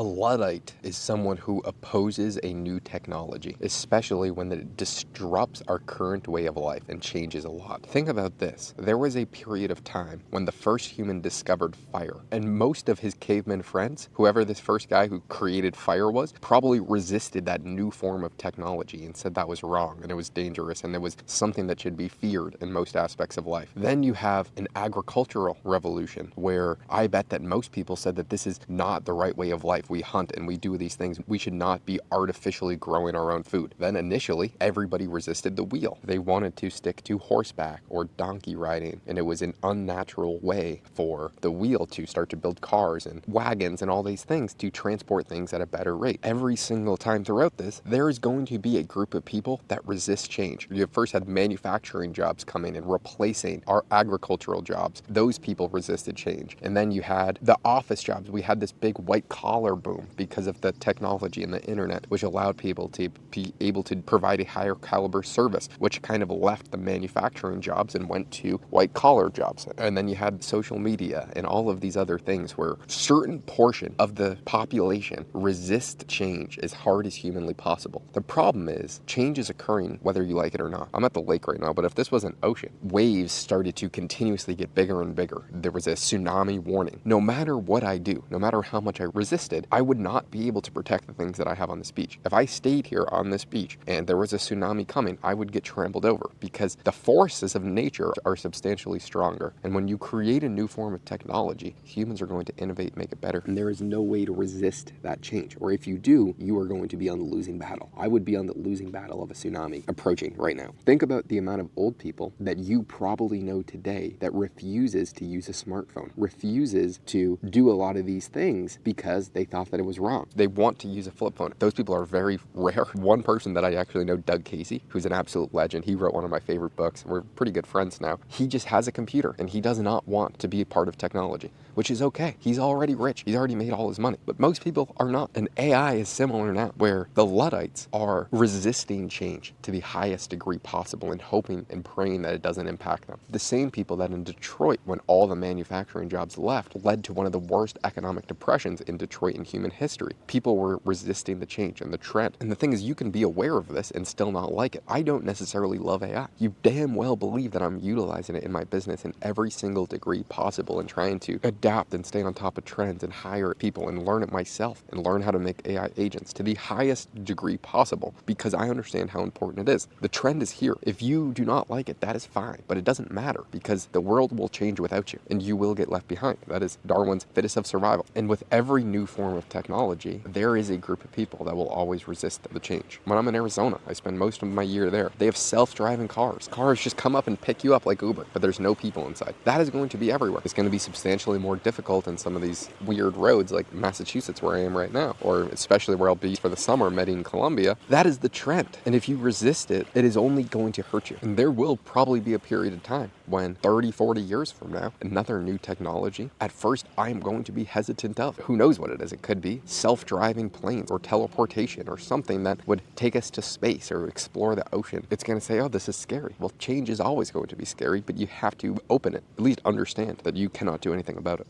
A Luddite is someone who opposes a new technology, especially when it disrupts our current way of life and changes a lot. Think about this. There was a period of time when the first human discovered fire, and most of his caveman friends, whoever this first guy who created fire was, probably resisted that new form of technology and said that was wrong and it was dangerous and it was something that should be feared in most aspects of life. Then you have an agricultural revolution where I bet that most people said that this is not the right way of life. We hunt and we do these things. We should not be artificially growing our own food. Then initially, everybody resisted the wheel. They wanted to stick to horseback or donkey riding, and it was an unnatural way for the wheel to start to build cars and wagons and all these things to transport things at a better rate. Every single time throughout this, there is going to be a group of people that resist change. You first had manufacturing jobs coming and replacing our agricultural jobs. Those people resisted change. And then you had the office jobs. We had this big white collar boom because of the technology and the internet, which allowed people to be able to provide a higher caliber service, which kind of left the manufacturing jobs and went to white collar jobs. And then you had social media and all of these other things where certain portion of the population resist change as hard as humanly possible. The problem is change is occurring whether you like it or not. I'm at the lake right now, but if this was an ocean, waves started to continuously get bigger and bigger. There was a tsunami warning. No matter what I do, no matter how much I resisted, I would not be able to protect the things that I have on this beach. If I stayed here on this beach and there was a tsunami coming, I would get trampled over because the forces of nature are substantially stronger. And when you create a new form of technology, humans are going to innovate, make it better. And there is no way to resist that change. Or if you do, you are going to be on the losing battle. I would be on the losing battle of a tsunami approaching right now. Think about the amount of old people that you probably know today that refuses to use a smartphone, refuses to do a lot of these things because they thought that it was wrong. They want to use a flip phone. Those people are very rare. One person that I actually know, Doug Casey, who's an absolute legend. He wrote one of my favorite books. We're pretty good friends now. He just has a computer and he does not want to be a part of technology, which is okay. He's already rich. He's already made all his money. But most people are not. And AI is similar now, where the Luddites are resisting change to the highest degree possible and hoping and praying that it doesn't impact them. The same people that in Detroit, when all the manufacturing jobs left, led to one of the worst economic depressions in Detroit in human history. People were resisting the change and the trend. And the thing is, you can be aware of this and still not like it. I don't necessarily love AI. You damn well believe that I'm utilizing it in my business in every single degree possible and trying to adapt and stay on top of trends and hire people and learn it myself and learn how to make AI agents to the highest degree possible because I understand how important it is. The trend is here. If you do not like it, that is fine, but it doesn't matter because the world will change without you and you will get left behind. That is Darwin's fittest of survival. And with every new form of technology, there is a group of people that will always resist the change. When I'm in Arizona, I spend most of my year there. They have self-driving cars. Cars just come up and pick you up like Uber, but there's no people inside. That is going to be everywhere. It's going to be substantially more difficult in some of these weird roads like Massachusetts where I am right now, or especially where I'll be for the summer, Medellin, Colombia. That is the trend. And if you resist it, it is only going to hurt you. And there will probably be a period of time when 30, 40 years from now, another new technology, at first I'm going to be hesitant of. Who knows what it is? It could be self-driving planes or teleportation or something that would take us to space or explore the ocean. It's going to say, oh, this is scary. Well, change is always going to be scary, but you have to open it, at least understand that you cannot do anything about it.